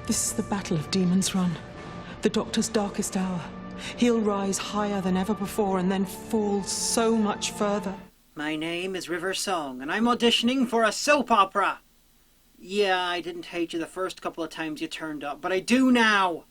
This is the battle of Demon's Run, the Doctor's darkest hour. He'll rise higher than ever before and then fall so much further. My name is River Song, and I'm auditioning for a soap opera. Yeah, I didn't hate you the first couple of times you turned up, but I do now.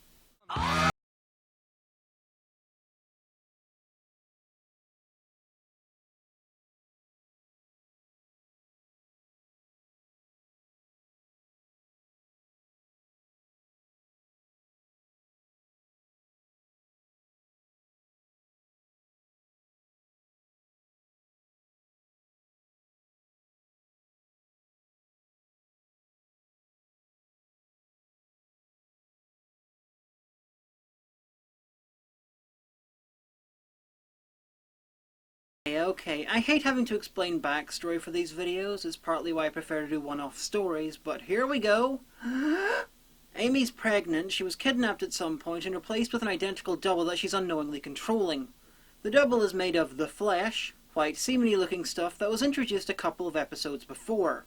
Okay, I hate having to explain backstory for these videos. It's partly why I prefer to do one-off stories, but here we go. Amy's pregnant. She was kidnapped at some point and replaced with an identical double that she's unknowingly controlling. The double is made of the flesh, white seamany looking stuff that was introduced a couple of episodes before.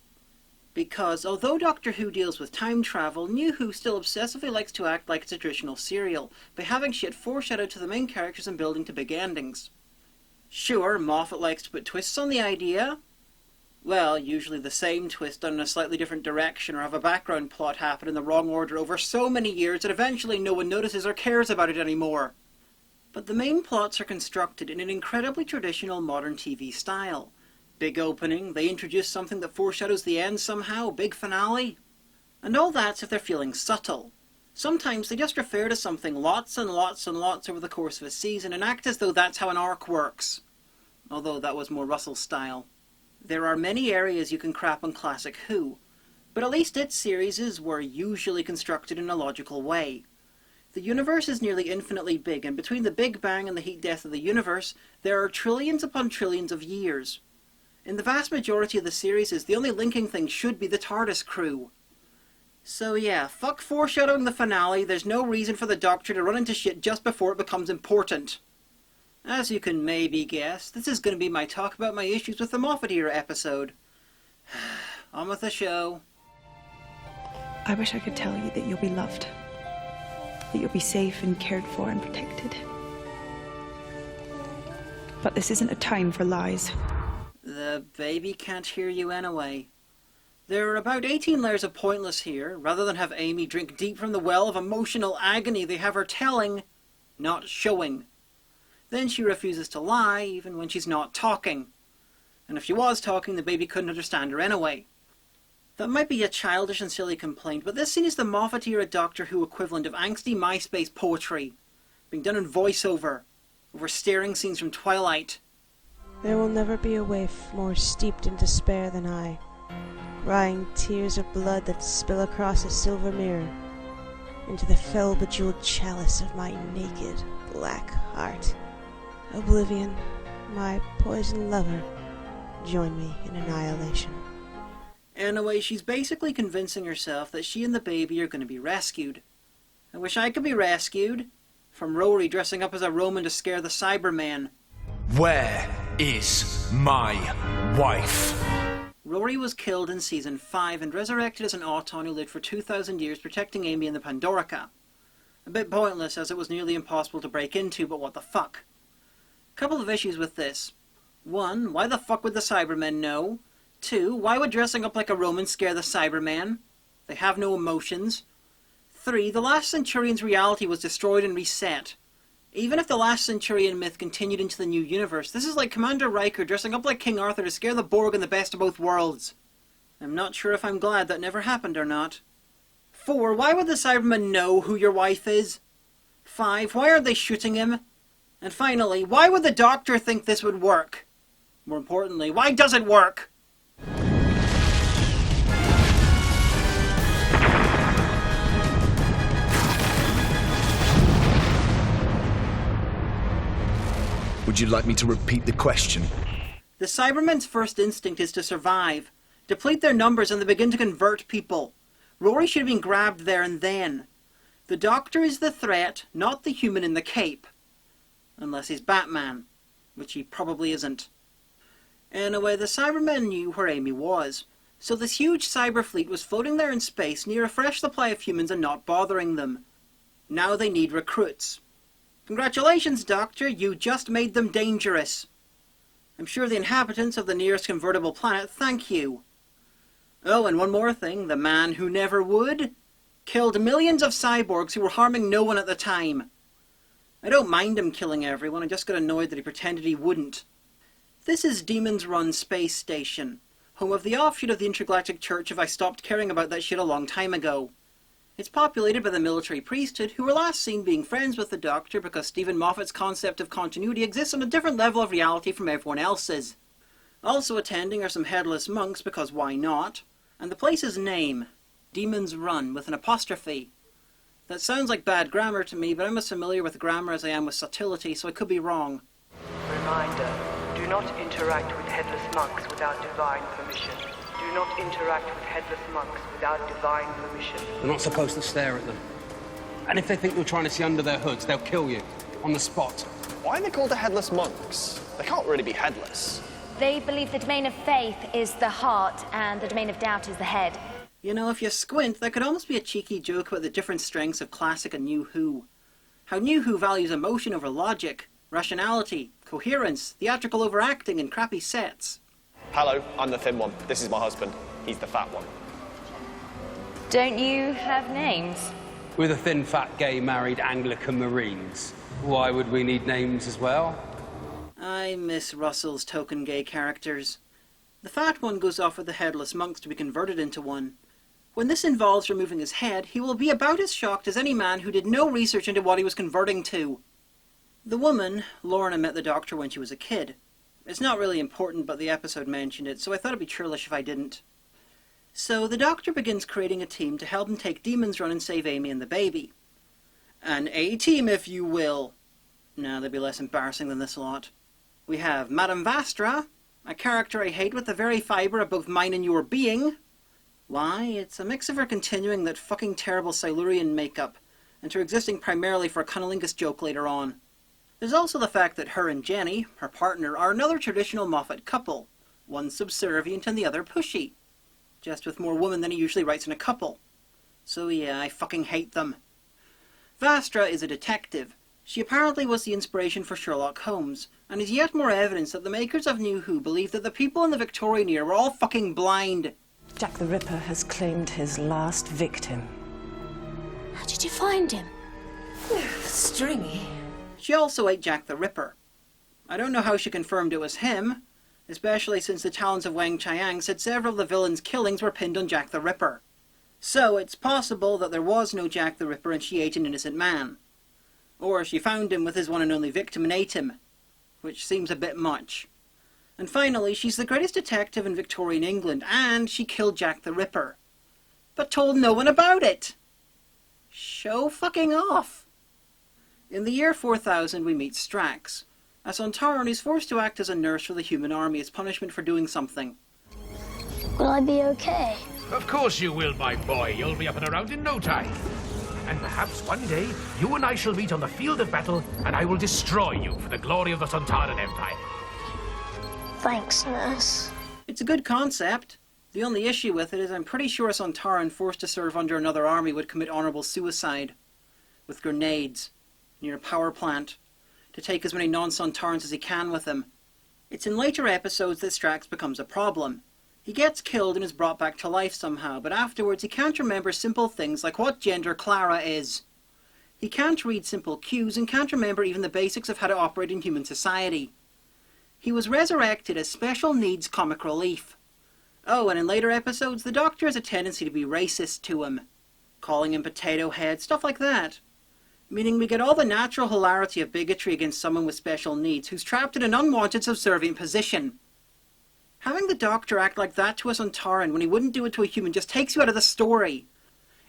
Because although Doctor Who deals with time travel, New Who still obsessively likes to act like it's a traditional serial, by having shit foreshadowed to the main characters and building to big endings. Sure, Moffat likes to put twists on the idea. Well, usually the same twist done in a slightly different direction, or have a background plot happen in the wrong order over so many years that eventually no one notices or cares about it anymore. But the main plots are constructed in an incredibly traditional modern TV style. Big opening, they introduce something that foreshadows the end somehow, big finale. And all that's if they're feeling subtle. Sometimes they just refer to something lots and lots and lots over the course of a season and act as though that's how an arc works. Although that was more Russell's style. There are many areas you can crap on classic Who, but at least its series were usually constructed in a logical way. The universe is nearly infinitely big, and between the Big Bang and the heat death of the universe, there are trillions upon trillions of years. In the vast majority of the series, the only linking thing should be the TARDIS crew. So yeah, fuck foreshadowing the finale. There's no reason for the Doctor to run into shit just before it becomes important. As you can maybe guess, this is going to be my talk about my issues with the Moffat era episode. On with the show. I wish I could tell you that you'll be loved. That you'll be safe and cared for and protected. But this isn't a time for lies. The baby can't hear you anyway. There are about 18 layers of pointless here. Rather than have Amy drink deep from the well of emotional agony, they have her telling, not showing. Then she refuses to lie, even when she's not talking. And if she was talking, the baby couldn't understand her anyway. That might be a childish and silly complaint, but this scene is the Moffat-era Doctor Who equivalent of angsty MySpace poetry, being done in voiceover, over staring scenes from Twilight. There will never be a waif more steeped in despair than I, crying tears of blood that spill across a silver mirror into the fell-bejeweled chalice of my naked, black heart. Oblivion, my poison lover, join me in annihilation. Anyway, she's basically convincing herself that she and the baby are going to be rescued. I wish I could be rescued. From Rory dressing up as a Roman to scare the Cybermen. Where is my wife? Rory was killed in Season 5 and resurrected as an Auton who lived for 2,000 years protecting Amy in the Pandorica. A bit pointless as it was nearly impossible to break into, but what the fuck. Couple of issues with this. 1. Why the fuck would the Cybermen know? 2. Why would dressing up like a Roman scare the Cybermen? They have no emotions. 3. The last Centurion's reality was destroyed and reset. Even if the last Centurion myth continued into the new universe, this is like Commander Riker dressing up like King Arthur to scare the Borg in the best of both worlds. I'm not sure if I'm glad that never happened or not. 4. Why would the Cybermen know who your wife is? 5. Why aren't they shooting him? And finally, why would the Doctor think this would work? More importantly, why does it work? Would you like me to repeat the question? The Cybermen's first instinct is to survive, deplete their numbers, and they begin to convert people. Rory should have been grabbed there and then. The Doctor is the threat, not the human in the cape. Unless he's Batman, which he probably isn't. Anyway, the Cybermen knew where Amy was. So this huge cyber fleet was floating there in space near a fresh supply of humans and not bothering them. Now they need recruits. Congratulations, Doctor, you just made them dangerous. I'm sure the inhabitants of the nearest convertible planet thank you. Oh, and one more thing, the man who never would killed millions of cyborgs who were harming no one at the time. I don't mind him killing everyone, I just got annoyed that he pretended he wouldn't. This is Demons Run Space Station, home of the offshoot of the Intergalactic Church if I stopped caring about that shit a long time ago. It's populated by the military priesthood, who were last seen being friends with the Doctor because Stephen Moffat's concept of continuity exists on a different level of reality from everyone else's. Also attending are some headless monks, because why not? And the place's name, Demons Run, with an apostrophe. That sounds like bad grammar to me, but I'm as familiar with grammar as I am with subtlety, so I could be wrong. Reminder, do not interact with headless monks without divine permission. Do not interact with headless monks without divine permission. We're not supposed to stare at them. And if they think you're trying to see under their hoods, they'll kill you. On the spot. Why are they called the headless monks? They can't really be headless. They believe the domain of faith is the heart and the domain of doubt is the head. You know, if you squint, that could almost be a cheeky joke about the different strengths of classic and New Who. How New Who values emotion over logic, rationality, coherence, theatrical overacting, and crappy sets. Hello, I'm the thin one. This is my husband. He's the fat one. Don't you have names? We're the thin, fat, gay, married Anglican Marines. Why would we need names as well? I miss Russell's token gay characters. The fat one goes off with the headless monks to be converted into one. When this involves removing his head, he will be about as shocked as any man who did no research into what he was converting to. The woman, Lorna, met the Doctor when she was a kid. It's not really important, but the episode mentioned it, so I thought it'd be churlish if I didn't. So the Doctor begins creating a team to help him take Demons Run and save Amy and the baby. An A-team, if you will. No, they'd be less embarrassing than this lot. We have Madame Vastra, a character I hate with the very fibre of both mine and your being. Why, it's a mix of her continuing that fucking terrible Silurian makeup, and her existing primarily for a cunnilingus joke later on. There's also the fact that her and Jenny, her partner, are another traditional Moffat couple, one subservient and the other pushy. Just with more women than he usually writes in a couple. So yeah, I fucking hate them. Vastra is a detective. She apparently was the inspiration for Sherlock Holmes, and is yet more evidence that the makers of New Who believed that the people in the Victorian era were all fucking blind. Jack the Ripper has claimed his last victim. How did you find him? Stringy. She also ate Jack the Ripper. I don't know how she confirmed it was him, especially since the talents of Wang Chiang said several of the villain's killings were pinned on Jack the Ripper. So it's possible that there was no Jack the Ripper and she ate an innocent man. Or she found him with his one and only victim and ate him, which seems a bit much. And finally, she's the greatest detective in Victorian England, and she killed Jack the Ripper. But told no one about it! Show fucking off! In the year 4000 we meet Strax, a Sontaran who's forced to act as a nurse for the human army as punishment for doing something. Will I be okay? Of course you will, my boy. You'll be up and around in no time. And perhaps one day, you and I shall meet on the field of battle, and I will destroy you for the glory of the Sontaran Empire. Thanks, nurse. It's a good concept. The only issue with it is I'm pretty sure a Sontaran forced to serve under another army would commit honourable suicide. With grenades. Near a power plant. To take as many non-Sontarans as he can with him. It's in later episodes that Strax becomes a problem. He gets killed and is brought back to life somehow, but afterwards he can't remember simple things like what gender Clara is. He can't read simple cues and can't remember even the basics of how to operate in human society. He was resurrected as special needs comic relief. Oh, and in later episodes, the Doctor has a tendency to be racist to him. Calling him potato head, stuff like that. Meaning we get all the natural hilarity of bigotry against someone with special needs who's trapped in an unwanted subservient position. Having the Doctor act like that to a Sontaran when he wouldn't do it to a human just takes you out of the story.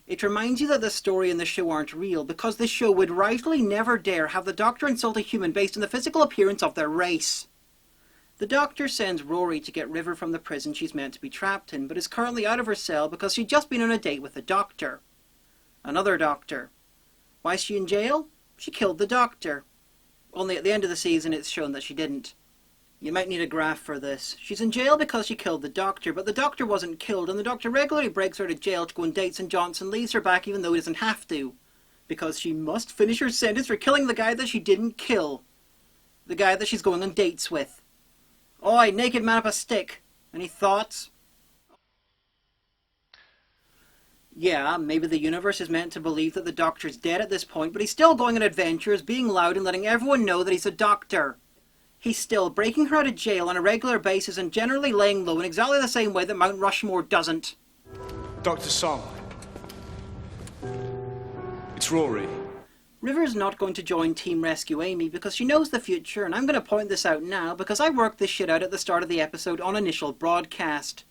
It reminds you that the story and the show aren't real, because the show would rightly never dare have the Doctor insult a human based on the physical appearance of their race. The Doctor sends Rory to get River from the prison she's meant to be trapped in, but is currently out of her cell because she'd just been on a date with the Doctor. Another Doctor. Why is she in jail? She killed the Doctor. Only at the end of the season it's shown that she didn't. You might need a graph for this. She's in jail because she killed the doctor, but the doctor wasn't killed, and the doctor regularly breaks her out of jail to go on dates, and Johnson leaves her back even though he doesn't have to. Because she must finish her sentence for killing the guy that she didn't kill. The guy that she's going on dates with. Oi, naked man up a stick. Any thoughts? Yeah, maybe the universe is meant to believe that the doctor's dead at this point, but he's still going on adventures, being loud and letting everyone know that he's a doctor. He's still breaking her out of jail on a regular basis and generally laying low in exactly the same way that Mount Rushmore doesn't. Dr. Song. It's Rory. River's not going to join Team Rescue Amy because she knows the future, and I'm going to point this out now because I worked this shit out at the start of the episode on initial broadcast.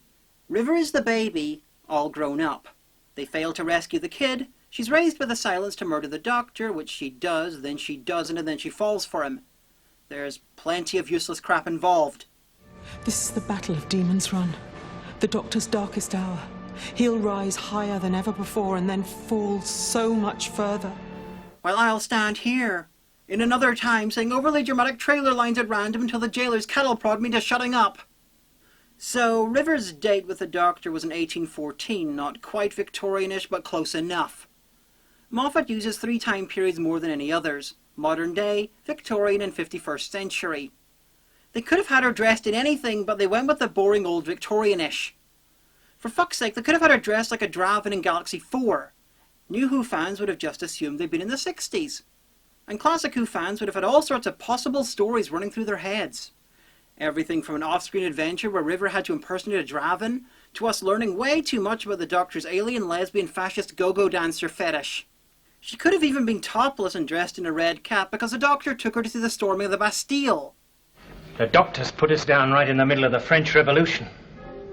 River is the baby, all grown up. They fail to rescue the kid. She's raised by the silence to murder the doctor, which she does, then she doesn't, and then she falls for him. There's plenty of useless crap involved. This is the battle of Demon's Run. The Doctor's darkest hour. He'll rise higher than ever before and then fall so much further. While I'll stand here, in another time, saying overly dramatic trailer lines at random until the jailers cattle prod me into shutting up. So, River's date with the Doctor was in 1814, not quite Victorianish, but close enough. Moffat uses 3 time periods more than any others: modern day, Victorian, and 51st century. They could have had her dressed in anything, but they went with the boring old Victorianish. For fuck's sake, they could have had her dressed like a Draven in Galaxy 4. New Who fans would have just assumed they'd been in the 60s. And Classic Who fans would have had all sorts of possible stories running through their heads. Everything from an off-screen adventure where River had to impersonate a Draven, to us learning way too much about the Doctor's alien, lesbian, fascist go-go dancer fetish. She could have even been topless and dressed in a red cap because the Doctor took her to see the storming of the Bastille. The Doctor's put us down right in the middle of the French Revolution.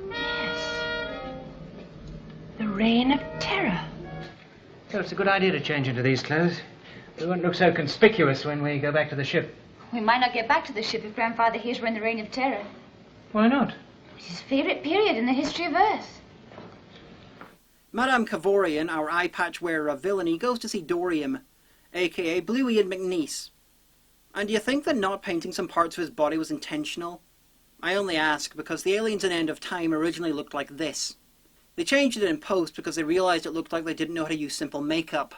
Yes. The Reign of Terror. So it's a good idea to change into these clothes. We won't look so conspicuous when we go back to the ship. We might not get back to the ship if Grandfather hears we're in the Reign of Terror. Why not? It's his favourite period in the history of Earth. Madame Kavorian, our eye-patch wearer of villainy, goes to see Dorium, aka Blue Ian McNeese. And do you think that not painting some parts of his body was intentional? I only ask because the aliens in End of Time originally looked like this. They changed it in post because they realised it looked like they didn't know how to use simple makeup.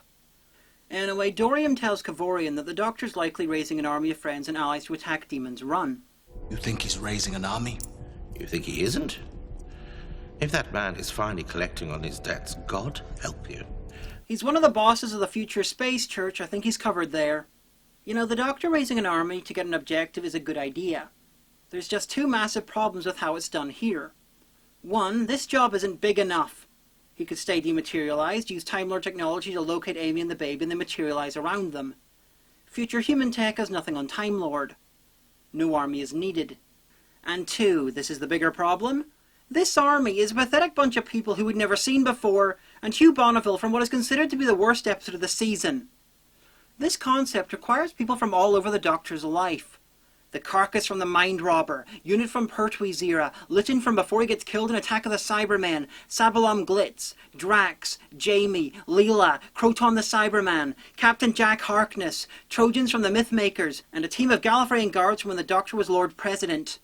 Anyway, Dorium tells Kavorian that the Doctor's likely raising an army of friends and allies to attack Demon's Run. You think he's raising an army? You think he isn't? If that man is finally collecting on his debts, God help you. He's one of the bosses of the future space church. I think he's covered there. You know, the Doctor raising an army to get an objective is a good idea. There's just 2 massive problems with how it's done here. 1, this job isn't big enough. He could stay dematerialized, use Time Lord technology to locate Amy and the baby and then materialize around them. Future human tech has nothing on Time Lord. No army is needed. And 2, this is the bigger problem. This army is a pathetic bunch of people who we'd never seen before, and Hugh Bonneville from what is considered to be the worst episode of the season. This concept requires people from all over the Doctor's life. The carcass from the Mind Robber, Unit from Pertwee's era, Lytton from before he gets killed in Attack of the Cybermen, Sabalom Glitz, Drax, Jamie, Leela, Croton the Cyberman, Captain Jack Harkness, Trojans from the Mythmakers, and a team of Gallifreyan guards from when the Doctor was Lord President.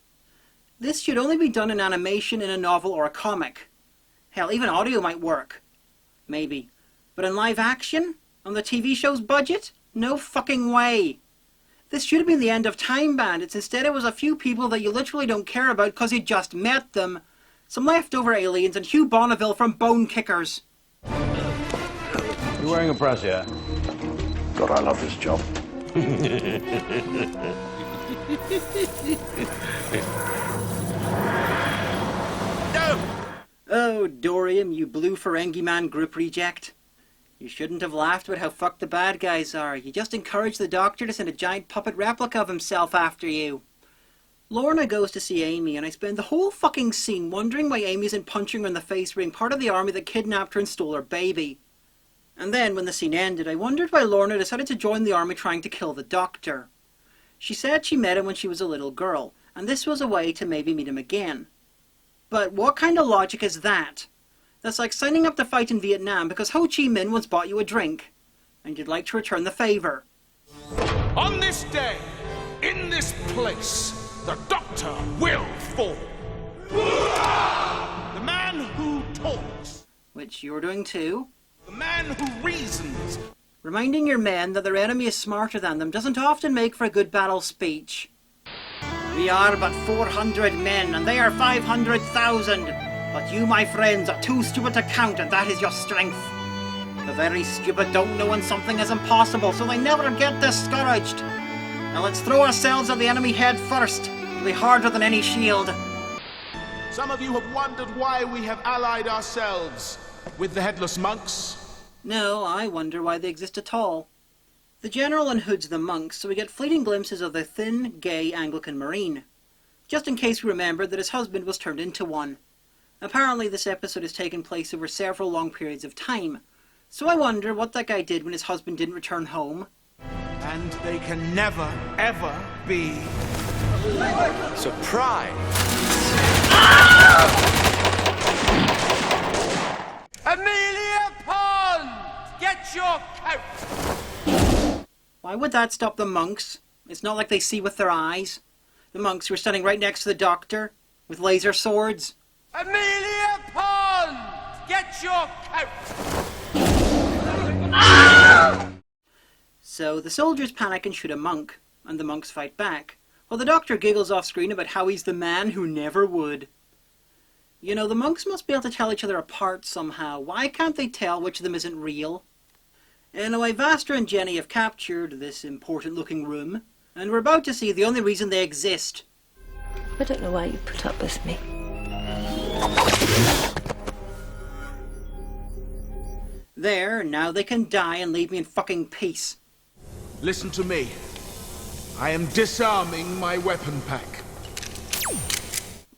This should only be done in animation in a novel or a comic. Hell, even audio might work. Maybe. But in live action? On the TV show's budget? No fucking way. This should have been the End of Time Bandits. Instead it was a few people that you literally don't care about because you just met them. Some leftover aliens and Hugh Bonneville from Bone Kickers. You wearing a brassiere? God, I love this job. No! Oh, Dorium, you blue Ferengi Man group reject. You shouldn't have laughed about how fucked the bad guys are. You just encouraged the Doctor to send a giant puppet replica of himself after you. Lorna goes to see Amy, and I spend the whole fucking scene wondering why Amy isn't punching her in the face for being part of the army that kidnapped her and stole her baby. And then, when the scene ended, I wondered why Lorna decided to join the army trying to kill the Doctor. She said she met him when she was a little girl, and this was a way to maybe meet him again. But what kind of logic is that? That's like signing up to fight in Vietnam because Ho Chi Minh once bought you a drink, and you'd like to return the favour. On this day, in this place, the Doctor will fall. The man who talks. Which you're doing too. The man who reasons. Reminding your men that their enemy is smarter than them doesn't often make for a good battle speech. We are but 400 men, and they are 500,000. But you, my friends, are too stupid to count, and that is your strength. The very stupid don't know when something is impossible, so they never get discouraged. Now let's throw ourselves at the enemy head first. It'll be harder than any shield. Some of you have wondered why we have allied ourselves with the Headless Monks. No, I wonder why they exist at all. The General unhoods the monks, so we get fleeting glimpses of the thin, gay Anglican Marine. Just in case we remember that his husband was turned into one. Apparently this episode has taken place over several long periods of time, so I wonder what that guy did when his husband didn't return home. And they can never, ever be surprised. Amelia Pond! Get your coat! Why would that stop the monks? It's not like they see with their eyes. The monks were standing right next to the Doctor, with laser swords. Amelia Pond! Get your coat! So the soldiers panic and shoot a monk, and the monks fight back, while the Doctor giggles off screen about how he's the man who never would. You know, the monks must be able to tell each other apart somehow. Why can't they tell which of them isn't real? Anyway, Vastra and Jenny have captured this important-looking room, and we're about to see the only reason they exist. I don't know why you put up with me. There, now they can die and leave me in fucking peace. Listen to me. I am disarming my weapon pack.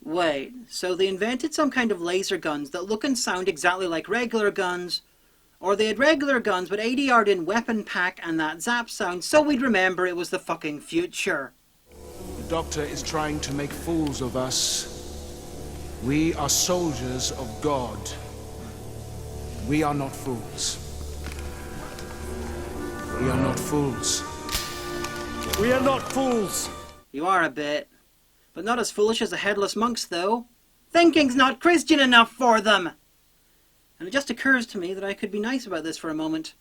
Wait, so they invented some kind of laser guns that look and sound exactly like regular guns, or they had regular guns but ADR'd in weapon pack and that zap sound so we'd remember it was the fucking future. The Doctor is trying to make fools of us. We are soldiers of God. We are not fools. We are not fools. We are not fools. You are a bit. But not as foolish as the Headless Monks, though. Thinking's not Christian enough for them! And it just occurs to me that I could be nice about this for a moment.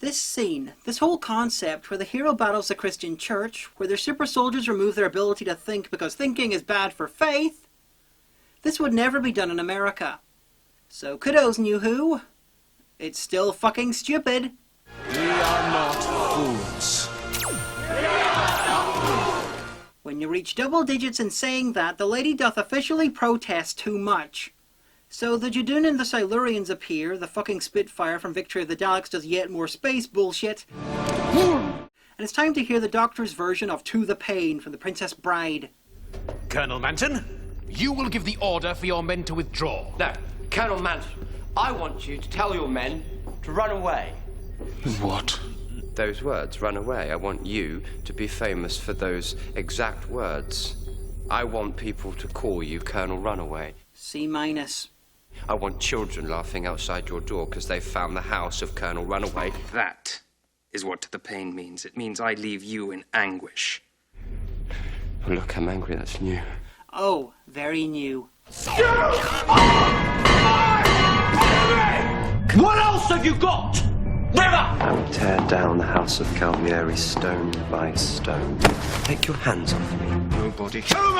This scene, this whole concept where the hero battles the Christian church, where their super soldiers remove their ability to think because thinking is bad for faith, this would never be done in America. So kudos, New Who. It's still fucking stupid. We are not fools. When you reach double digits in saying that, the lady doth officially protest too much. So the Judoon and the Silurians appear, the fucking Spitfire from Victory of the Daleks does yet more space bullshit. And it's time to hear the Doctor's version of To the Pain from the Princess Bride. Colonel Manton, you will give the order for your men to withdraw. No, Colonel Manton, I want you to tell your men to run away. What? Those words, run away. I want you to be famous for those exact words. I want people to call you Colonel Runaway. C-. I want children laughing outside your door because they've found the house of Colonel Runaway. That is what the pain means. It means I leave you in anguish. Oh, look, I'm angry. That's new. Oh, very new. What else have you got? River! I will tear down the house of Calmieri stone by stone. Take your hands off me. Nobody. Who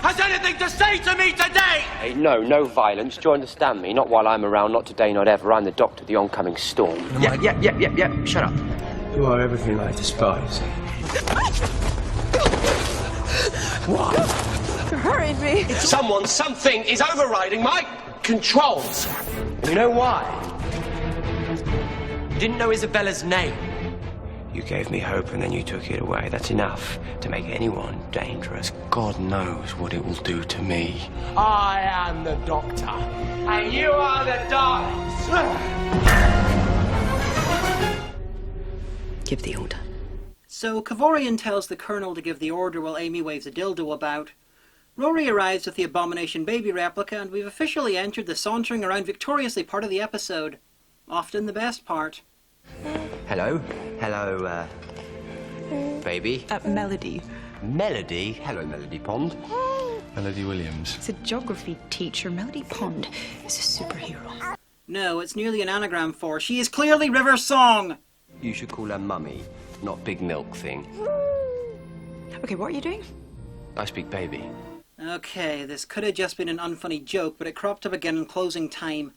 has anything to say to me today? Hey, no violence. Do you understand me? Not while I'm around, not today, not ever. I'm the Doctor of the oncoming storm. Yeah. Shut up. You are everything I despise. What? You hurried me. Something is overriding my controls. You know why? You didn't know Isabella's name. You gave me hope and then you took it away. That's enough to make anyone dangerous. God knows what it will do to me. I am the Doctor, and you are the Daleks. Give the order. So Kavorian tells the Colonel to give the order while Amy waves a dildo about. Rory arrives with the Abomination baby replica, and we've officially entered the sauntering around victoriously part of the episode. Often the best part. Hello, baby. Melody, Melody? Hello, Melody Pond. Melody Williams. It's a geography teacher. Melody Pond is a superhero. No, it's nearly an anagram for she is clearly River Song. You should call her Mummy, not Big Milk Thing. Okay, what are you doing? I speak baby. Okay, this could have just been an unfunny joke, but it cropped up again in closing time.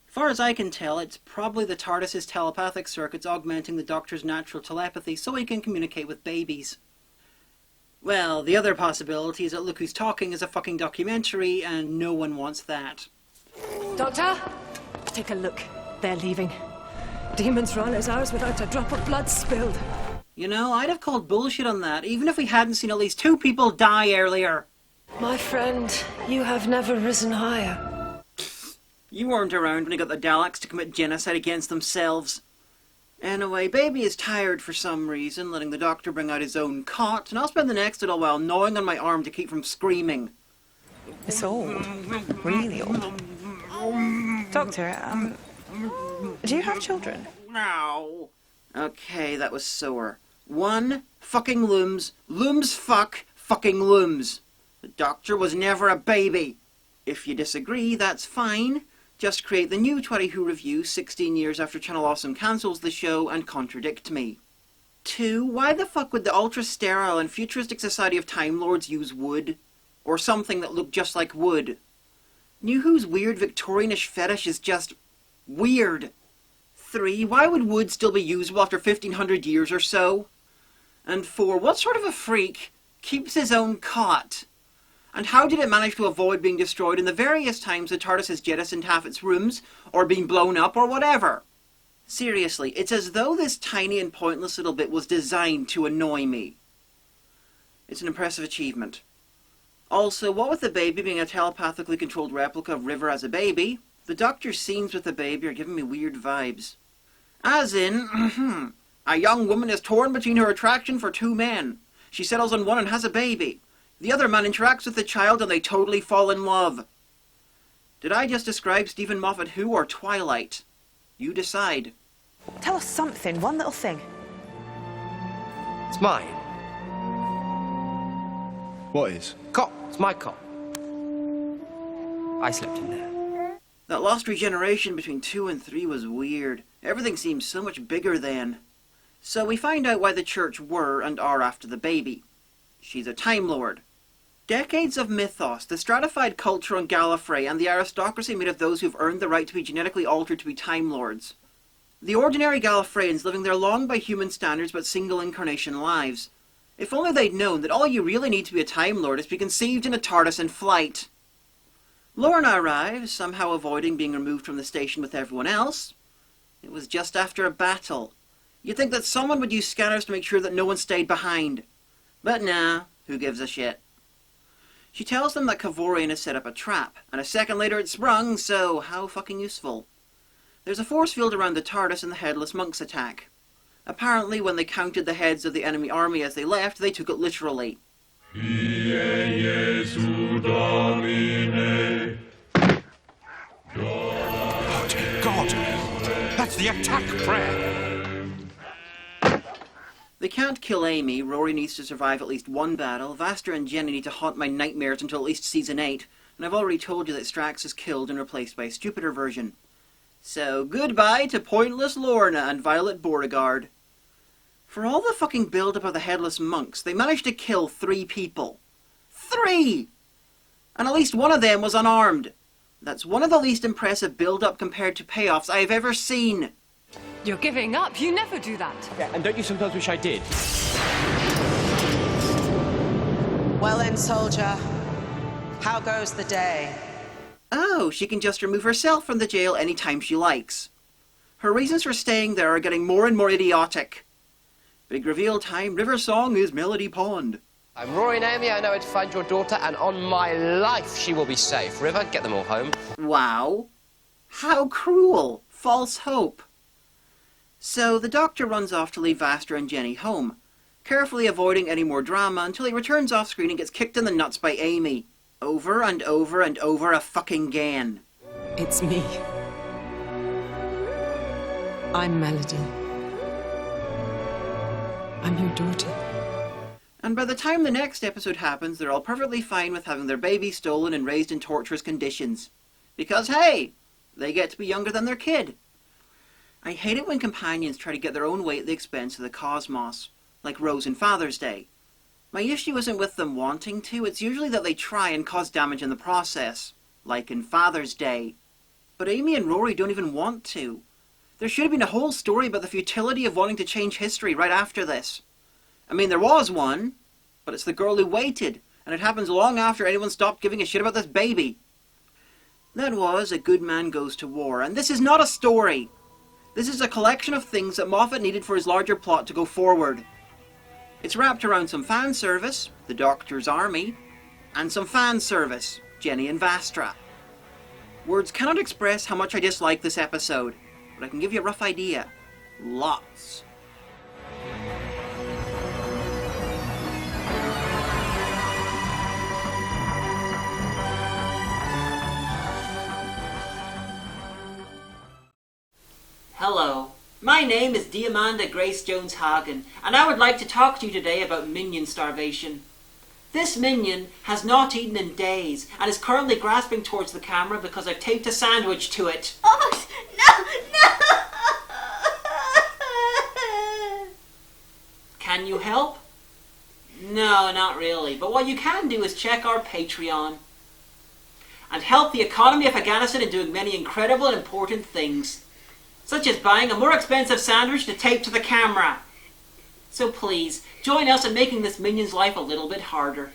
Far as I can tell, it's probably the TARDIS's telepathic circuits augmenting the Doctor's natural telepathy so he can communicate with babies. Well, the other possibility is that Look Who's Talking is a fucking documentary, and no one wants that. Doctor, take a look. They're leaving. Demon's Run is ours without a drop of blood spilled. You know, I'd have called bullshit on that, even if we hadn't seen at least 2 people die earlier. My friend, you have never risen higher. You weren't around when he got the Daleks to commit genocide against themselves. Anyway, Baby is tired for some reason, letting the Doctor bring out his own cot, and I'll spend the next little while gnawing on my arm to keep from screaming. It's old. Really old. Doctor, do you have children? No. Okay, that was sore. 1, fucking looms. Looms fuck, fucking looms. The Doctor was never a baby. If you disagree, that's fine. Just create the new Twatty Who review 16 years after Channel Awesome cancels the show and contradict me. 2, why the fuck would the ultra-sterile and futuristic Society of Time Lords use wood? Or something that looked just like wood? New Who's weird Victorianish fetish is just weird. 3, why would wood still be usable after 1500 years or so? And 4, what sort of a freak keeps his own cot? And how did it manage to avoid being destroyed in the various times the TARDIS has jettisoned half its rooms, or been blown up, or whatever? Seriously, it's as though this tiny and pointless little bit was designed to annoy me. It's an impressive achievement. Also, what with the baby being a telepathically controlled replica of River as a baby, the Doctor's scenes with the baby are giving me weird vibes. As in, a young woman is torn between her attraction for 2 men. She settles on one and has a baby. The other man interacts with the child and they totally fall in love. Did I just describe Stephen Moffat Who or Twilight? You decide. Tell us something, one little thing. It's mine. What is? Cot. It's my cot. I slept in there. That lost regeneration between 2 and 3 was weird. Everything seemed so much bigger then. So we find out why the Church were and are after the baby. She's a Time Lord. Decades of mythos, the stratified culture on Gallifrey, and the aristocracy made of those who've earned the right to be genetically altered to be Time Lords. The ordinary Gallifreyans living their long by human standards but single incarnation lives. If only they'd known that all you really need to be a Time Lord is to be conceived in a TARDIS in flight. Lorna arrives, somehow avoiding being removed from the station with everyone else. It was just after a battle. You'd think that someone would use scanners to make sure that no one stayed behind. But nah, who gives a shit? She tells them that Kavorian has set up a trap, and a second later it's sprung, so how fucking useful. There's a force field around the TARDIS and the Headless Monks attack. Apparently, when they counted the heads of the enemy army as they left, they took it literally. God! That's the attack prayer! They can't kill Amy, Rory needs to survive at least 1 battle, Vastra and Jenny need to haunt my nightmares until at least season 8, and I've already told you that Strax is killed and replaced by a stupider version. So goodbye to pointless Lorna and Violet Beauregard. For all the fucking build-up of the Headless Monks, they managed to kill 3 people. 3! And at least one of them was unarmed. That's one of the least impressive build-up compared to payoffs I have ever seen. You're giving up. You never do that. Yeah, and don't you sometimes wish I did? Well then, soldier, how goes the day? Oh, she can just remove herself from the jail anytime she likes. Her reasons for staying there are getting more and more idiotic. Big reveal time, River Song is Melody Pond. I'm Rory and Amy, I know where to find your daughter, and on my life she will be safe. River, get them all home. Wow. How cruel. False hope. So the Doctor runs off to leave Vastra and Jenny home, carefully avoiding any more drama until he returns off screen and gets kicked in the nuts by Amy. Over and over and over a fucking again. It's me. I'm Melody. I'm your daughter. And by the time the next episode happens, they're all perfectly fine with having their baby stolen and raised in torturous conditions. Because, hey, they get to be younger than their kid. I hate it when companions try to get their own way at the expense of the cosmos, like Rose in Father's Day. My issue isn't with them wanting to, it's usually that they try and cause damage in the process, like in Father's Day. But Amy and Rory don't even want to. There should have been a whole story about the futility of wanting to change history right after this. I mean, there was one, but it's the girl who waited, and it happens long after anyone stopped giving a shit about this baby. That was A Good Man Goes to War, and this is not a story. This is a collection of things that Moffat needed for his larger plot to go forward. It's wrapped around some fan service, the Doctor's Army, and some fan service, Jenny and Vastra. Words cannot express how much I dislike this episode, but I can give you a rough idea. Lots. Hello, my name is Diamanda Grace Jones-Hagen, and I would like to talk to you today about minion starvation. This minion has not eaten in days, and is currently grasping towards the camera because I've taped a sandwich to it. Oh, no! Can you help? No, not really, but what you can do is check our Patreon and help the economy of Afghanistan in doing many incredible and important things, such as buying a more expensive sandwich to tape to the camera. So please, join us in making this minion's life a little bit harder.